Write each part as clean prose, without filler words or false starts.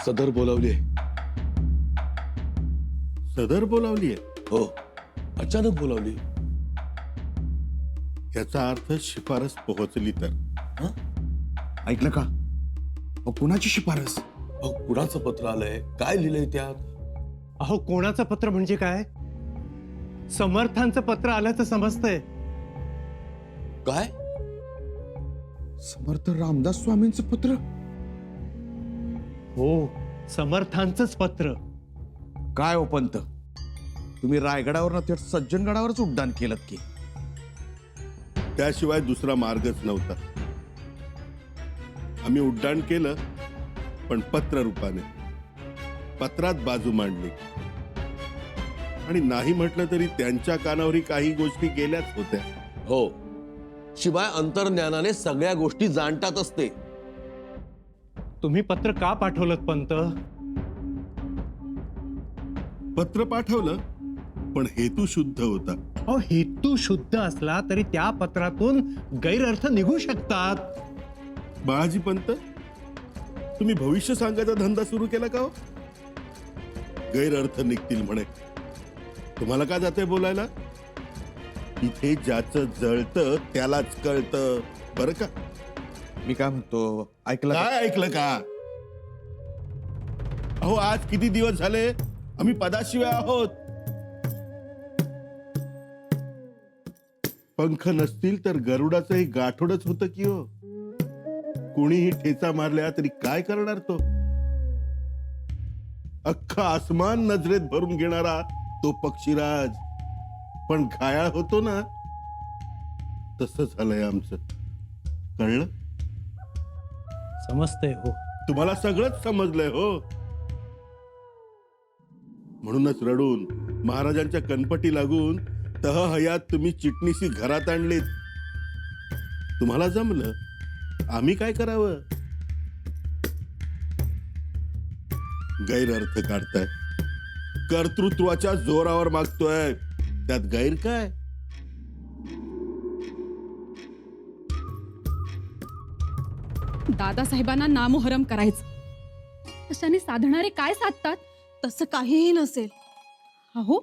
सदर बोलावली आहे. सदर बोलावलीये? हो, अचानक बोलावली. याचा अर्थ शिफारस पोहोचली तर. हं? ऐकलं का? अहो, कुणाची शिफारस? अहो, कुणाचं पत्र आलंय? काय लिहिलंय त्यात? अहो, कोणाचं पत्र म्हणजे काय? समर्थांचं पत्र आल्याचं समजतंय. काय? समर्थ रामदास स्वामींचं पत्र? हो, समर्थांचंच पत्र. काय हो पंत, तुम्ही रायगडावर थेट सज्जनगडावरच उड्डाण केलं की? त्याशिवाय दुसरा मार्गच नव्हता. आम्ही उड्डाण केलं, पण पत्र रूपाने. पत्रात बाजू मांडली आणि नाही म्हटलं तरी त्यांच्या कानावरही काही गोष्टी गेल्याच होत्या. हो, शिवाय अंतर्ज्ञानाने सगळ्या गोष्टी जाणतात असते. तुम्ही पत्र का पाठवलं पंत? पत्र पाठवलं, पण हेतू शुद्ध होता. अहो, हेतू शुद्ध असला तरी त्या पत्रातून गैरअर्थ निघू शकतात. बाळाजी पंत, तुम्ही भविष्य सांगायचा धंदा सुरू केला का हो? गैरअर्थ निघतील म्हणे. तुम्हाला का जाते बोलायला? इथे ज्याचं जळतं त्यालाच कळतं, बरं का? मी काय म्हणतो, ऐकलं का? काय ऐकलं का? अहो, आज किती दिवस झाले आम्ही पदाशिवाय आहोत. पंख नसतील तर गरुडाचंही गाठोडच होतं की हो. कोणीही ठेचा मारल्या तरी काय करणार तो? अख्खा आसमान नजरेत भरून घेणारा तो पक्षीराज, पण घायाळ होतो ना, तसं झालंय आमचं. कळलं? समजतंय हो. तुम्हाला सगळंच समजलंय हो. म्हणूनच रडून महाराजांच्या कनपटी लागून तहहयात तुम्ही चिटणीसी घरात आणलीत. तुम्हाला जमलं, आम्ही काय करावं? गैरअर्थ काढताय, कर्तृत्वाच्या जोरावर मागतोय, त्यात गैर काय? दादासाहेबांना नामोहरम करायचं, अशाने साधणारे काय साधतात? तसं काहीही नसेल. अहो,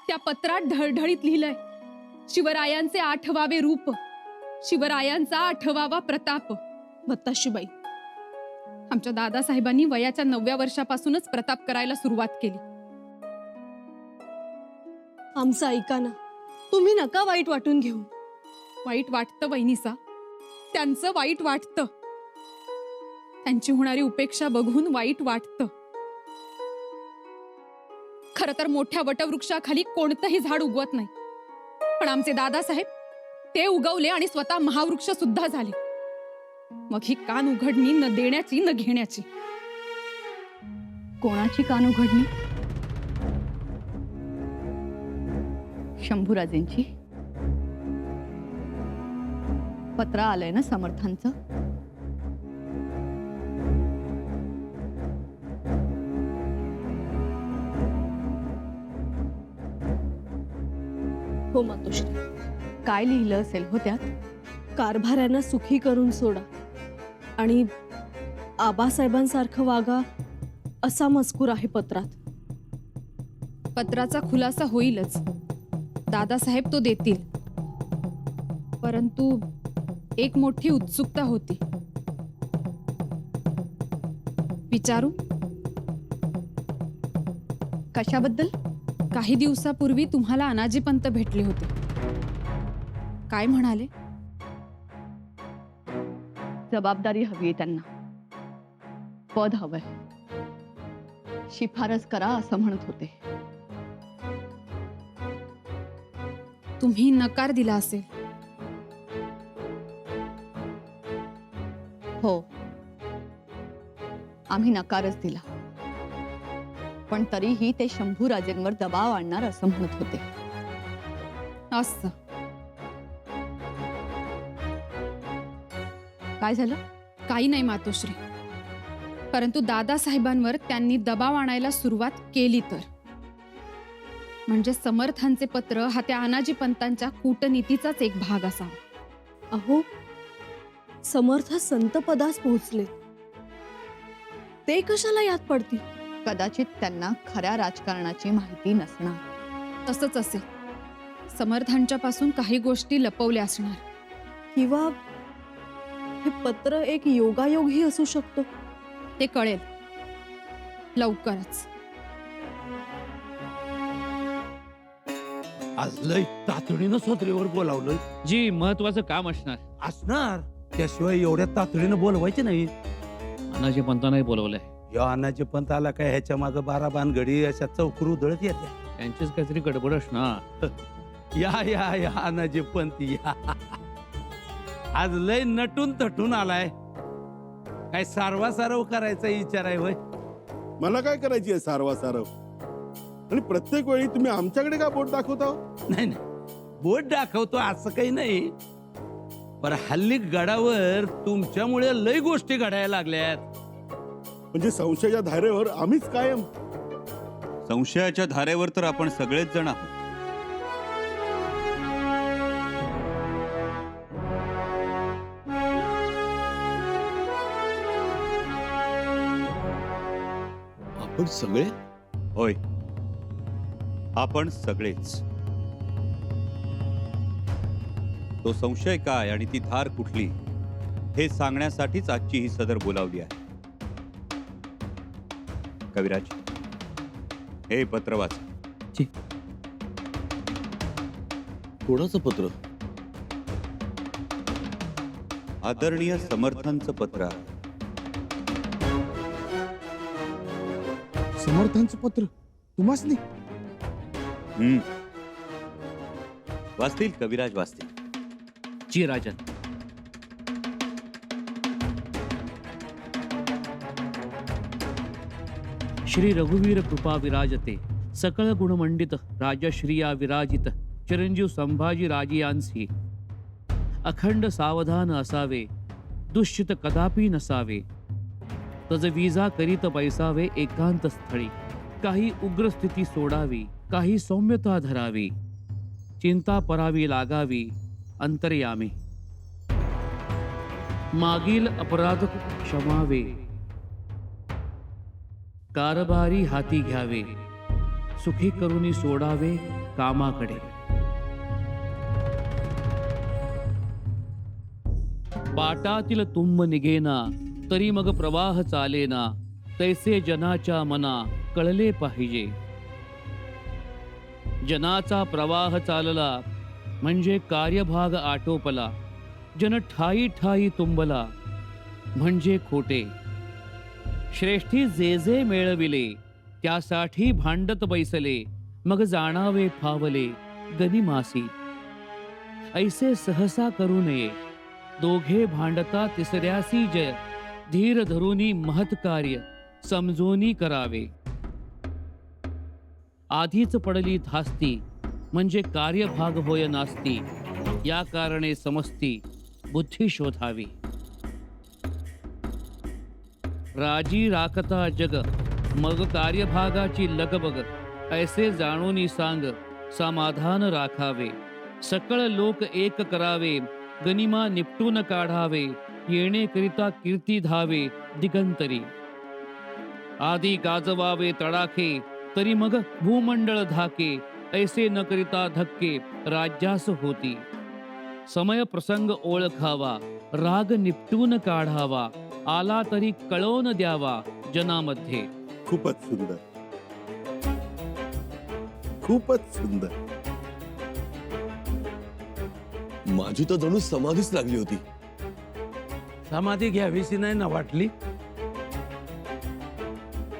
त्या पत्रात ढळढळीत लिहिलंय, शिवरायांचे 8वावे रूप, शिवरायांचा 8वावा प्रताप. भत्ताशीबाई, आमच्या दादासाहेबांनी वयाच्या 9व्या वर्षापासूनच प्रताप करायला सुरुवात केली. आमचं ऐका ना, तुम्ही नका वाईट वाटून घेऊ. वाईट वाटतं वहिनीसा, त्यांचं वाईट वाटतं. त्यांची होणारी उपेक्षा बघून वाईट वाटतं. खरं तर मोठ्या वटवृक्षाखाली कोणतंही झाड उगवत नाही, पण आमचे दादासाहेब ते उगवले आणि स्वतः महावृक्ष सुद्धा झाले. मग ही कान उघडणी न देण्याची न घेण्याची. कोणाची कान उघडणी? शंभूराजेंची. पत्र आलंय ना समर्थांचं? हो मातोश्री. काय लिहिलं असेल हो त्यात? कारभाऱ्यांना सुखी करून सोडा आणि आबासाहेबांसारखं वागा, असा मजकूर आहे पत्रात. पत्राचा खुलासा होईलच, दादासाहेब तो देतील. परंतु एक मोठी उत्सुकता होती. विचारू? कशाबद्दल? काही दिवसापूर्वी तुम्हाला अनाजीपंत भेटले होते. काय म्हणाले? जबाबदारी हवी त्यांना, पद हवंय, शिफारस करा असं म्हणत होते. तुम्ही नकार दिला असेल. हो, आम्ही नकारच दिला, पण तरीही ते शंभूराजेंवर दबाव आणणार असं म्हणत होते. असं काय झालं? काही नाही मातोश्री, परंतु दादासाहेबांवर त्यांनी दबाव आणायला सुरुवात केली तर, म्हणजे समर्थांचे पत्र हा त्या अनाजी पंतांच्या कूटनीतीचाच एक भाग असावा. अहो, समर्थ संत पदास पोहोचले. ते कशाला याद पडतील? कदाचित त्यांना खऱ्या राजकारणाची माहिती नसणार. तसंच असेल. समर्थांच्या पासून काही गोष्टी लपवल्या असणार. किंवा हे पत्र एक योगायोगही असू शकतो. ते कळेल लवकरच. आज लय तातडीनं सोत्रीवर बोलावलं जी महत्वाचं काम असणार. त्याशिवाय एवढ्या तातडीनं बोलवायचे नाही. अनाजी पंतांनाही बोलवलंय. या अण्णाचे पंत आला काय ह्याच्या मागं 12 भानगडी अशा चौकरू उधळत येत्या. त्यांचीच काहीतरी गडबड असणार. या या या अण्णाचे पंत या. आज लय नटून तटून आलाय. काय सारवा सारव करायचा विचार आहे होय? मला काय करायची आहे सारवा सारव? आणि प्रत्येक वेळी तुम्ही आमच्याकडे का बोट दाखवता? नाही नाही, बोट दाखवतो असं काही नाही. पर हल्ली गडावर तुमच्यामुळे लय गोष्टी घडायला लागल्यात. म्हणजे संशयाच्या धारेवर आम्हीच कायम. संशयाच्या धारेवर तर आपण सगळेच जण आहोत. आपण सगळे? होय, आपण सगळेच. तो संशय काय आणि ती धार कुठली हे सांगण्यासाठीच आजची ही सदर बोलावली आहे. कविराज, हे पत्र वाच. कोणाचं पत्र? आदरणीय समर्थांचं पत्र आहे. समर्थांचं पत्र तुम्हाच नाही? वाचतील कविराज, वाचतील. जी राजन. श्री रघुवीर कृपा विराजते, सकळ गुणमंडित राजश्रिया विराजित चिरंजीव संभाजी राजियांसी अखंड सावधान असावे, दुष्चित कदापि नसावे. तज विजा करीत बैसावे एकांत स्थळी, काही उग्र स्थिती सोडावी, काही सौम्यता धरावी, चिंता परावी लागावी अंतर्यामी. मागील अपराध क्षमावे, कारभारी हाती घ्यावे, सुखी करुनी सोडावे कामाकडे. पाटातील तुंब निघेना, तरी मग प्रवाह चालेना, तैसे जनाच्या मना कळले पाहिजे. जनाचा प्रवाह चालला म्हणजे कार्यभाग आटोपला, जन ठाई ठाई तुंबला म्हणजे खोटे. श्रेष्ठी जे जे मिळविले त्यासाठी भांडत बैसले, मग जाणावे फावले गनिमासी. ऐसे सहसा करू नये, दोघे भांडता तिसऱ्यासी जय. धीर धरुनी महत्कार्य समजूनी करावे. आधीच पडली धास्ती म्हणजे कार्यभाग होय नास्ती, या कारणे समस्ती बुद्धी शोधावी. राजी राखता जग, मग कार्यभागाची लगबग, ऐसे जाणूनी सांग समाधान राखावे. सकळ लोक एक करावे, गनिमा निपटून काढावे, येणे करिता कीर्ती धावे दिगंतरी. आधी गाजवावे तडाखे, तरी मग भूमंडळ धाके, ऐसे न करिता धक्के राज्यास होती. समय प्रसंग ओळखावा, राग निपटून काढावा, आला तरी कळवून द्यावा जनामध्ये. खूपच सुंदर, खूपच सुंदर. माझी तर जणू समाधीच लागली होती. समाधी घ्यावीशी नाही ना वाटली?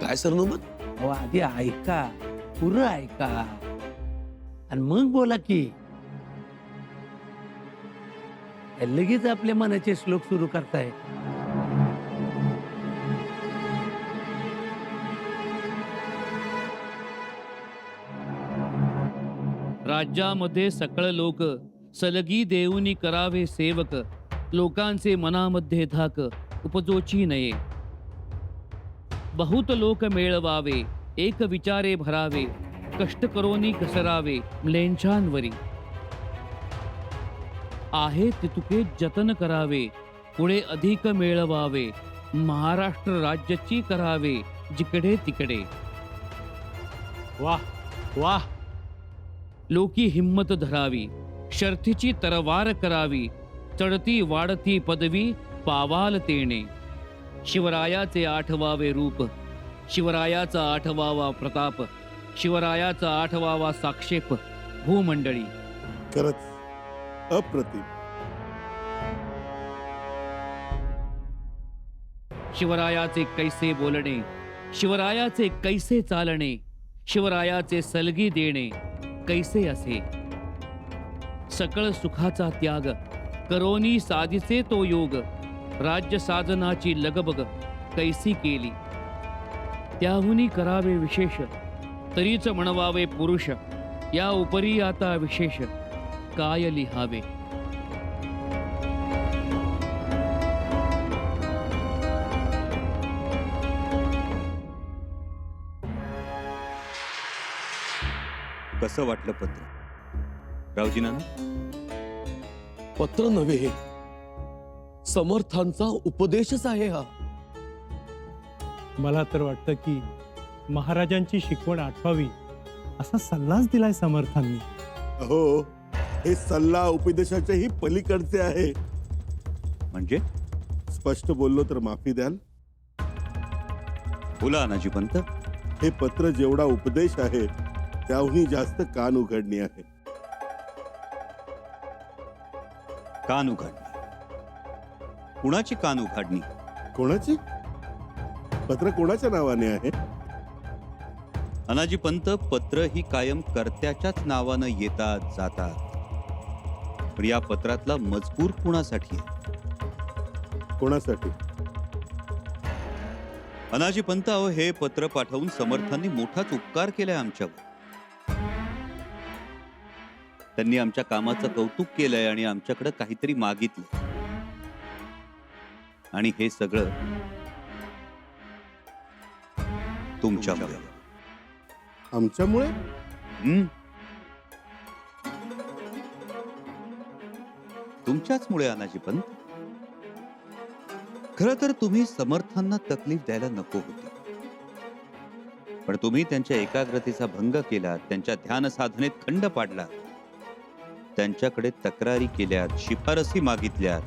काय सरनोबत? अहो, आधी ऐका, पुरं ऐका आणि मग बोला की. लगेच आपल्या मनाचे श्लोक सुरू करताय. राज्यामध्ये सकळ लोक सलगी देऊनी करावे सेवक, लोकांचे मनामध्ये धाक उपजोची नये. बहुत लोक मेळवावे, एक विचारे भरावे, कष्ट करोनी घसरावे म्लेंछांवरी. आहे तितुके जतन करावे, पुढे अधिक मेळवावे, महाराष्ट्र राज्याची करावे जिकडे तिकडे. वाह वाह. लोकी हिम्मत धरावी, शर्थीची तरवार करावी, चढती वाढती पदवी पावाल तेणे. शिवरायाचे आठवावे रूप, शिवरायाचा आठवावा प्रताप, शिवरायाचा आठवावा साक्षेप भूमंडळी. खरंच अप्रतिम. शिवरायाचे कैसे बोलणे, शिवरायाचे कैसे चालणे, शिवरायाचे सलगी देणे कैसे असे. सकळ सुखाचा त्याग करोनी साधिसे तो योग, राज्य साधनाची लगबग कैसी केली. त्याहुनी करावे विशेष, तरीच म्हणवावे पुरुष, या उपरी आता विशेष काय लिहावे. कसं वाटलं पत्र, रावजीना? पत्र नव्हे, समर्थांचा उपदेशच आहे हा. मला तर वाटतं की महाराजांची शिकवण आठवावी असा सल्लाच दिलाय समर्थांनी. हो, हे सल्ला उपदेशाच्याही पलीकडचे आहे. म्हणजे स्पष्ट बोललो तर माफी द्याल. बोला अनाजी पंत. हे पत्र जेवढा उपदेश आहे त्याहूनही जास्त कान उघडणी आहे. कान उघडणी? कुणाची कान उघडणी? कोणाची? पत्र कोणाच्या नावाने आहे? अनाजी पंत, पत्र ही कायम कर्त्याच्याच नावानं येतात जातात. पण या पत्रातला मजकूर कुणासाठी आहे? कोणासाठी? अनाजी पंत, अहो हे पत्र पाठवून समर्थांनी मोठाच उपकार केलाय आमच्यावर. त्यांनी आमच्या कामाचं कौतुक केलंय आणि आमच्याकडे काहीतरी मागितलं. आणि हे सगळं तुमच्यामुळे. आमच्यामुळे? तुमच्याच मुळे अनाजी पंत. खरं तर तुम्ही समर्थांना तकलीफ द्यायला नको होती, पण तुम्ही त्यांच्या एकाग्रतेचा भंग केला, त्यांच्या ध्यान साधनेत खंड पाडला, त्यांच्याकडे तक्रारी केल्यात, शिफारसी मागितल्यात.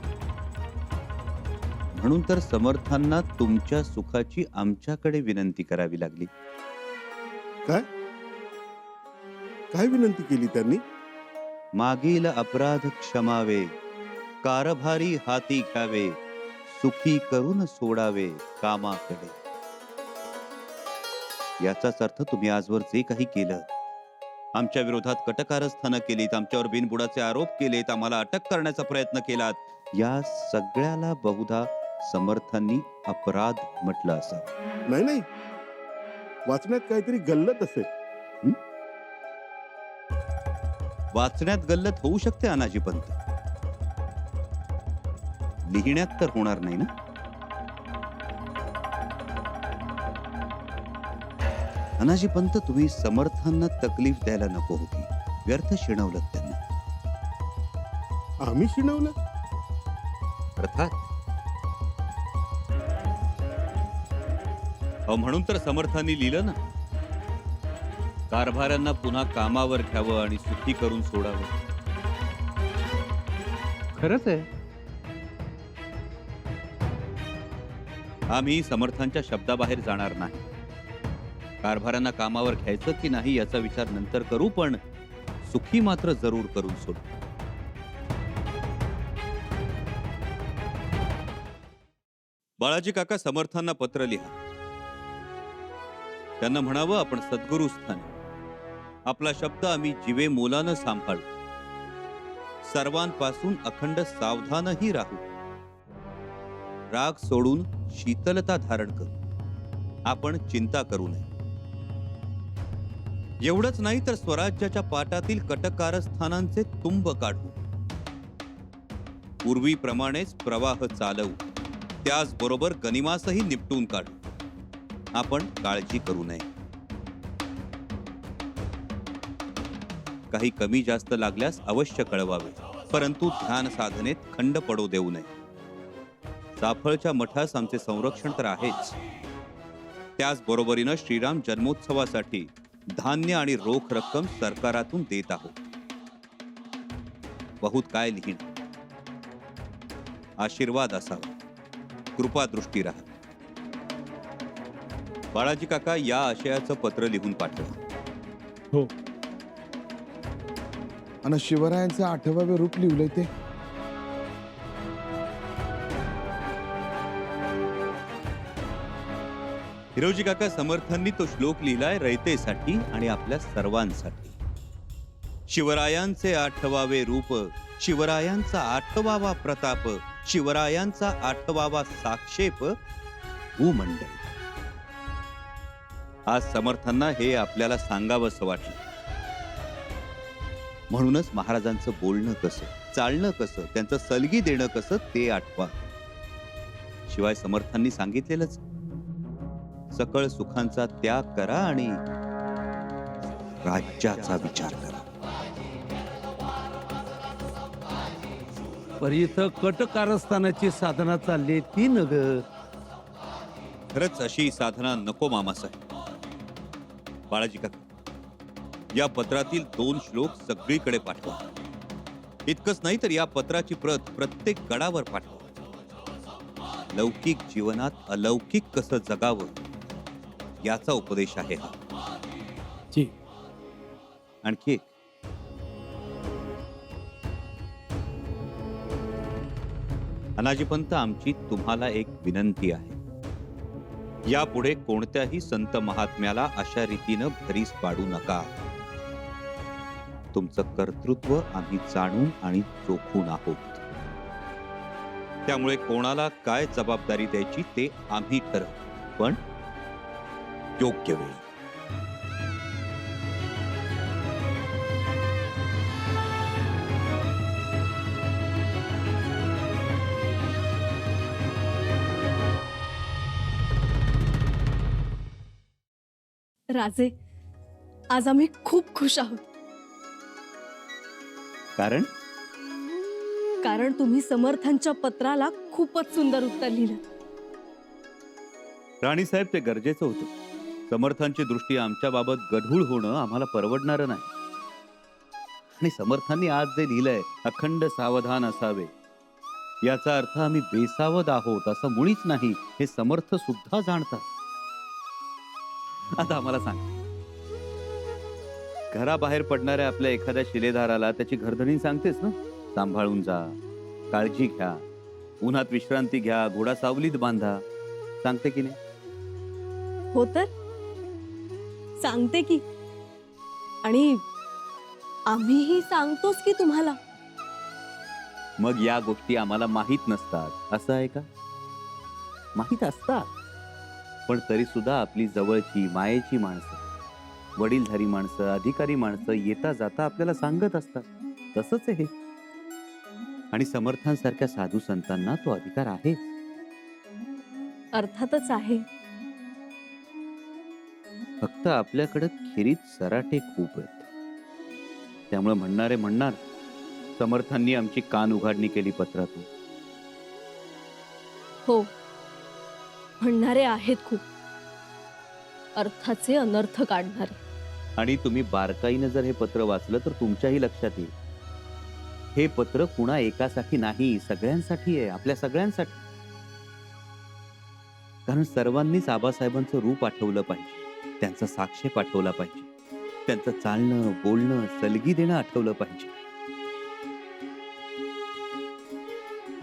म्हणून तर समर्थांना तुमच्या सुखाची आमच्याकडे विनंती करावी लागली. काय काय विनंती केली त्यांनी? मागील अपराध क्षमावे, कारभारी हाती घ्यावे, सुखी करून सोडावे कामाकडे. याचाच अर्थ तुम्ही आजवर जे काही केलं, आमच्या विरोधात कटकारस्थानं केलीत, आमच्यावर बिनबुडाचे आरोप केलेत, आम्हाला अटक करण्याचा प्रयत्न केलात, या सगळ्याला बहुधा समर्थांनी अपराध म्हटलं असावं. नाही नाही, वाचण्यात काहीतरी गल्लत असेल. वाचण्यात गल्लत होऊ शकते अनाजी पंत, लिहिण्यात तर होणार नाही ना. अनाजी पंत, तुम्ही समर्थांना तकलीफ द्यायला नको होती, व्यर्थ शिणवलं त्यांना. आम्ही शिणवलं? अर्थात. म्हणून तर समर्थांनी लिहिलं ना, कारभाऱ्यांना पुन्हा कामावर घ्यावं आणि सुखी करून सोडावं. खरंच आहे. आम्ही समर्थांच्या शब्दाबाहेर जाणार नाही. कारभाऱ्यांना कामावर घ्यायचं की नाही याचा विचार नंतर करू, पण सुखी मात्र जरूर करून सोडू. बाळाजी काका, समर्थांना पत्र लिहा. त्यांना म्हणावं, आपण सद्गुरु स्थानी आपला शब्द आम्ही जीवे मोलानं सांभाळू, सर्वांपासून अखंड सावधानही राहू, राग सोडून शीतलता धारण करू, आपण चिंता करू नये. एवढंच नाही तर स्वराज्याच्या पाटातील कटकारस्थानांचे तुंब काढू, पूर्वीप्रमाणेच प्रवाह चालवू, त्याचबरोबर गनिमासही निपटून काढू. आपण काळजी करू नये. काही कमी जास्त लागल्यास अवश्य कळवावे, परंतु ध्यान साधनेत खंड पडू देऊ नये. चाफळच्या मठास आमचे संरक्षण तर आहेच, त्याच बरोबरीनं श्रीराम जन्मोत्सवासाठी धान्य आणि रोख रक्कम सरकारातून देत आहोत. बहुत काय लिहिणं. आशीर्वाद असावा, कृपादृष्टी राहा. बाळाजी काका, या आशयाचं पत्र लिहून पाठवा. हो. आणि शिवरायांचं 8वे रूप लिहिलंय ते. हिरोजी काका, समर्थांनी तो श्लोक लिहिलाय रयतेसाठी आणि आपल्या सर्वांसाठी. शिवरायांचे 8वे रूप, शिवरायांचा 8वा प्रताप, शिवरायांचा 8वा साक्षेप भूमंडळ. आज समर्थांना हे आपल्याला सांगावंसं वाटलं. म्हणूनच महाराजांचं बोलणं कसं, चालणं कसं, त्यांचं सलगी देणं कसं ते आठवा. शिवाय समर्थांनी सांगितलेलंच, सकळ सुखांचा त्याग करा आणि राज्याचा विचार करा. पर इथं कट कारस्थानाची साधना चालली ती नग. खरंच अशी साधना नको मामासाहेब. बाळाजी काका, या पत्रातील 2 श्लोक सगळीकडे पाठवा. इतकंच नाही तर या पत्राची प्रत प्रत्येक गडावर पाठवा. लौकिक जीवनात अलौकिक कसं जगावं याचा उपदेश आहे हा. जी. आणखी एक, अनाजीपंत, आमची तुम्हाला एक विनंती आहे. यापुढे कोणत्याही संत महात्म्याला अशा रीतीनं भरीस पाडू नका. तुमचं कर्तृत्व आम्ही जाणून आणि चोखून आहोत. त्यामुळे कोणाला काय जबाबदारी द्यायची ते आम्ही ठरवू, पण योग्य वेळी. राजे, आज आम्ही खूप खुश आहोत. कारण कारण तुम्ही समर्थांच्या पत्राला खूपच सुंदर उत्तर लिहिलं. राणीसाहेब, ते गरजेचं होतं. समर्थांची दृष्टी आमच्या बाबत गढूळ होणं आम्हाला परवडणारं नाही. आणि समर्थांनी आज जे लिहिलंय, अखंड सावधान असावे, याचा अर्थ आम्ही बेसावध आहोत असं मुळीच नाही, हे समर्थ सुद्धा जाणतात. आता आम्हाला सांग, घराबाहेर पडणाऱ्या आपल्या एखाद्या शिलेदाराला त्याची घरधणी सांगतेस ना, सांभाळून जा, काळजी घ्या, उन्हात विश्रांती घ्या, घोडा सावलीत बांधा, सांगते की नाही? हो तर सांगते की. आणि आम्हीही सांगतोच की तुम्हाला. मग या गोष्टी आम्हाला माहित नसतात असं आहे का? माहित असतात, पण तरी सुद्धा आपली जवळची मायेची माणसं, वडीलधारी माणसं, अधिकारी माणसं येता जाता आपल्याला सांगत असतात. तसंच आहे. आणि समर्थांसारख्या साधू संतांना तो अधिकार आहे. अर्थातच आहे. फक्त आपल्याकडे खिरीत सराटे खूप आहेत. त्यामुळे म्हणणारे म्हणणार, समर्थांनी आमची कान उघाडणी केली पत्रातून. हो, म्हणणारे आहेत खूप, अर्थाचे अनर्थ काढणारे. आणि तुम्ही बारकाईनं जर हे पत्र वाचलं तर तुमच्याही लक्षात येईल, हे पत्र कुणा एकासाठी नाही, सगळ्यांसाठी आहे, आपल्या सगळ्यांसाठी. कारण सर्वांनीच आबासाहेबांचं रूप आठवलं पाहिजे, त्यांचा साक्षेप आठवला पाहिजे, त्यांचं चालणं बोलणं सलगी देणं आठवलं पाहिजे.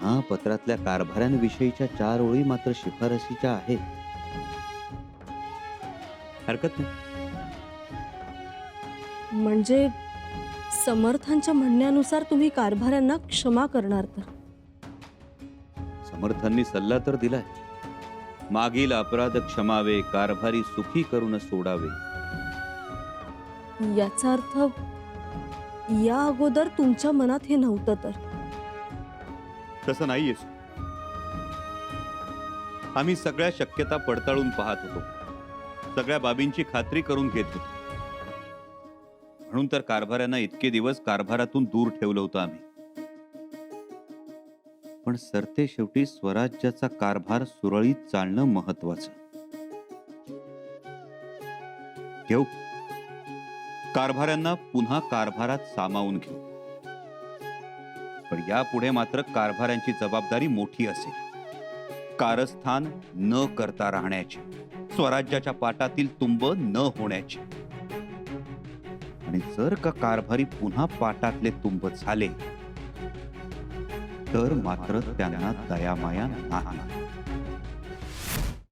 हा, पत्रातल्या कारभाऱ्यांविषयीच्या 4 ओळी मात्र शिफारसीच्या आहेत. हरकत नाही. म्हणजे समर्थांच्या म्हणण्यानुसार तुम्ही कारभाऱ्यांना क्षमा करणार तर? समर्थांनी सल्ला तर दिलाय, मागील अपराध क्षमावे, कारभारी सुखी करून सोडावे. याचा अर्थ या अगोदर तुमच्या मनात हे नव्हतं तर? तसं नाहीयेच. आम्ही सगळ्या शक्यता पडताळून पाहत होतो, सगळ्या बाबींची खात्री करून घेत होतो. म्हणून तर कारभाऱ्यांना इतके दिवस कारभारातून दूर ठेवलं होतं आम्ही. पण सरते शेवटी स्वराज्याचा कारभार सुरळीत चालणं महत्वाचं. घेऊ, कारभाऱ्यांना पुन्हा कारभारात सामावून घेऊ. पण यापुढे मात्र कारभाऱ्यांची जबाबदारी मोठी असेल. कारस्थान न करता राहण्याची, स्वराज्याच्या पाटातील तुंब न होण्याची. आणि जर का कारभारी पुन्हा पाटातले तुंब झाले तर मात्र त्यांना दयामाया नाही.